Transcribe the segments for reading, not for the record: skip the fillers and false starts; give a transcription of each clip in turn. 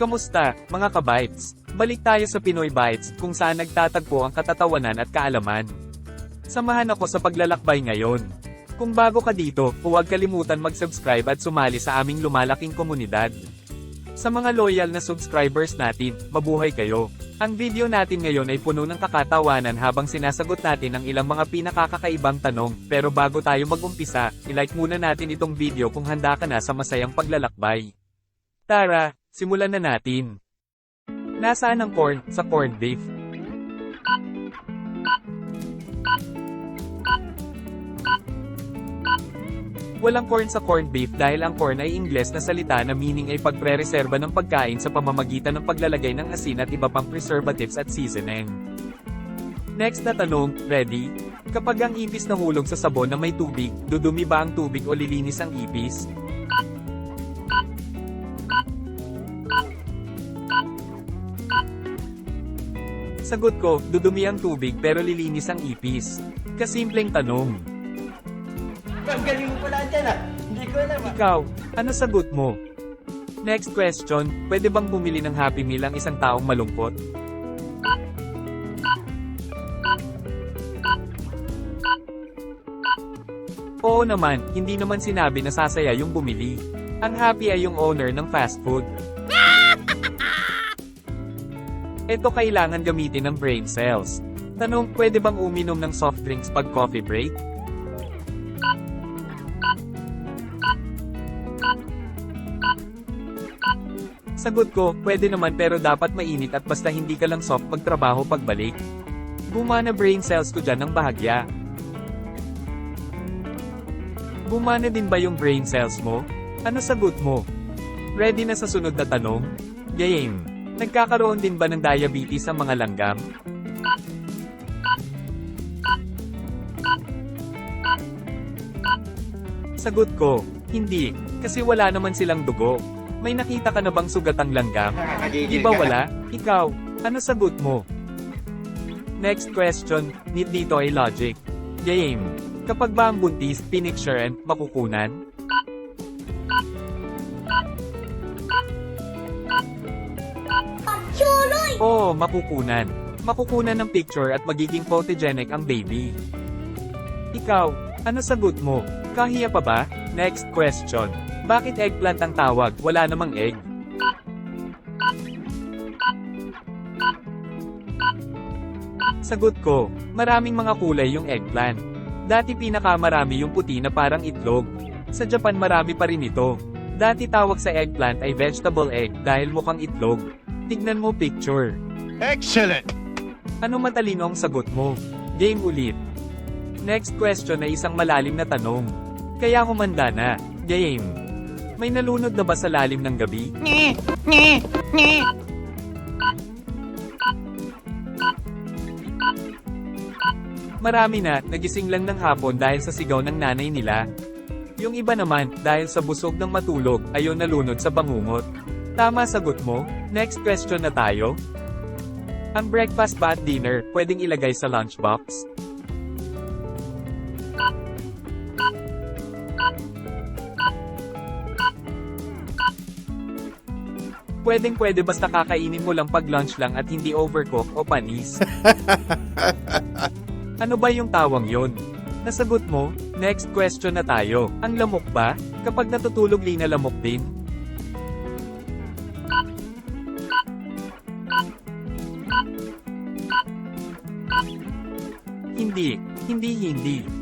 Kamusta, mga ka-Bites? Balik tayo sa Pinoy Bites, kung saan nagtatagpo ang katatawanan at kaalaman. Samahan ako sa paglalakbay ngayon. Kung bago ka dito, huwag kalimutan mag-subscribe at sumali sa aming lumalaking komunidad. Sa mga loyal na subscribers natin, mabuhay kayo. Ang video natin ngayon ay puno ng kakatawanan habang sinasagot natin ang ilang mga pinakakakaibang tanong, pero bago tayo mag-umpisa, ilike muna natin itong video kung handa ka na sa masayang paglalakbay. Tara, simulan na natin. Nasaan ang corn sa corned beef? Walang corn sa corned beef dahil ang corn ay Ingles na salita na meaning ay pagprereserba ng pagkain sa pamamagitan ng paglalagay ng asin at iba pang preservatives at seasoning. Next na tanong, ready? Kapag ang ipis nahulog sa sabon na may tubig, dudumi ba ang tubig o lilinis ang ipis? Sagot ko, dudumi ang tubig pero lilinis ang ipis. Kasimpleng tanong. Ang galing mo pala dyan ah. Hindi ko alam ah. Ikaw, ano sagot mo? Next question, pwede bang bumili ng Happy Meal ang isang taong malungkot? Oo naman, hindi naman sinabi na sasaya yung bumili. Ang happy ay yung owner ng fast food. Ito kailangan gamitin ng brain cells. Tanong, pwede bang uminom ng soft drinks pag coffee break? Sagot ko, pwede naman pero dapat mainit at basta hindi ka lang soft pagtrabaho pagbalik. Gumana brain cells ko dyan ng bahagya. Gumana din ba yung brain cells mo? Ano sagot mo? Ready na sa sunod na tanong? Game. Nagkakaroon din ba ng diabetes ang mga langgam? Sagot ko, hindi, kasi wala naman silang dugo. May nakita ka na bang sugatang langgam? Di ba wala? Ikaw, ano sagot mo? Next question, need dito ay logic. Game. Kapag ba ang buntis, pinicturean, makukunan? Oo, makukunan. Makukunan ng picture at magiging photogenic ang baby. Ikaw, ano sagot mo? Kahiya pa ba? Next question. Bakit eggplant ang tawag? Wala namang egg. Sagot ko, maraming mga kulay yung eggplant. Dati pinakamarami yung puti na parang itlog. Sa Japan marami pa rin ito. Dati tawag sa eggplant ay vegetable egg dahil mukhang itlog. Tignan mo picture. Excellent! Ano matalino ang sagot mo? Game ulit. Next question ay isang malalim na tanong. Kaya humanda na. Game. May nalunod na ba sa lalim ng gabi? Marami na, nagising lang ng hapon dahil sa sigaw ng nanay nila. Yung iba naman, dahil sa busog ng matulog, ayaw nalunod sa bangungot. Tama sagot mo? Next question na tayo. Ang breakfast ba at dinner, pwedeng ilagay sa lunchbox? Pwedeng-pwede basta kakainin mo lang pag lunch lang at hindi overcook o panis. Ano ba yung tawang yon? Nasagot mo? Next question na tayo. Ang lamok ba? Kapag natutulog na lamok din? Hindi.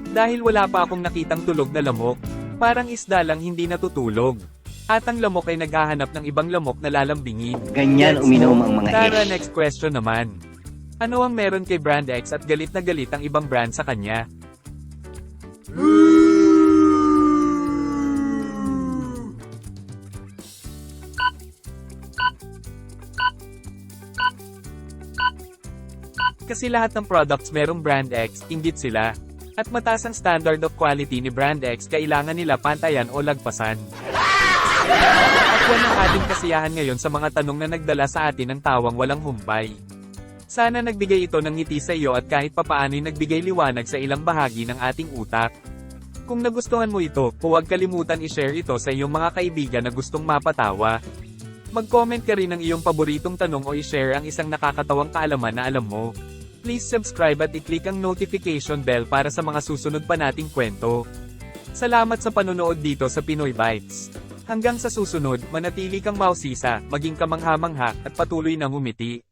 Dahil wala pa akong nakitang tulog na lamok. Parang isda lang hindi natutulog. At ang lamok ay naghahanap ng ibang lamok na lalambingin. Ganyan uminom ang mga Tara, ish. next question naman. Ano ang meron kay Brand X at galit na galit ang ibang brand sa kanya? Kasi lahat ng products merong Brand X, inggit sila. At mataas ang standard of quality ni Brand X, kailangan nila pantayan o lagpasan. At yan ang ating kasiyahan ngayon sa mga tanong na nagdala sa atin ng tawang walang humpay. Sana nagbigay ito ng ngiti sa iyo at kahit papaano'y nagbigay liwanag sa ilang bahagi ng ating utak. Kung nagustuhan mo ito, huwag kalimutan i-share ito sa iyong mga kaibigan na gustong mapatawa. Mag-comment ka rin ng iyong paboritong tanong o i-share ang isang nakakatawang kaalaman na alam mo. Please subscribe at i-click ang notification bell para sa mga susunod pa nating kwento. Salamat sa panonood dito sa Pinoy Bites. Hanggang sa susunod, manatili kang mausisa, maging kamangha-mangha, at patuloy na ngumiti.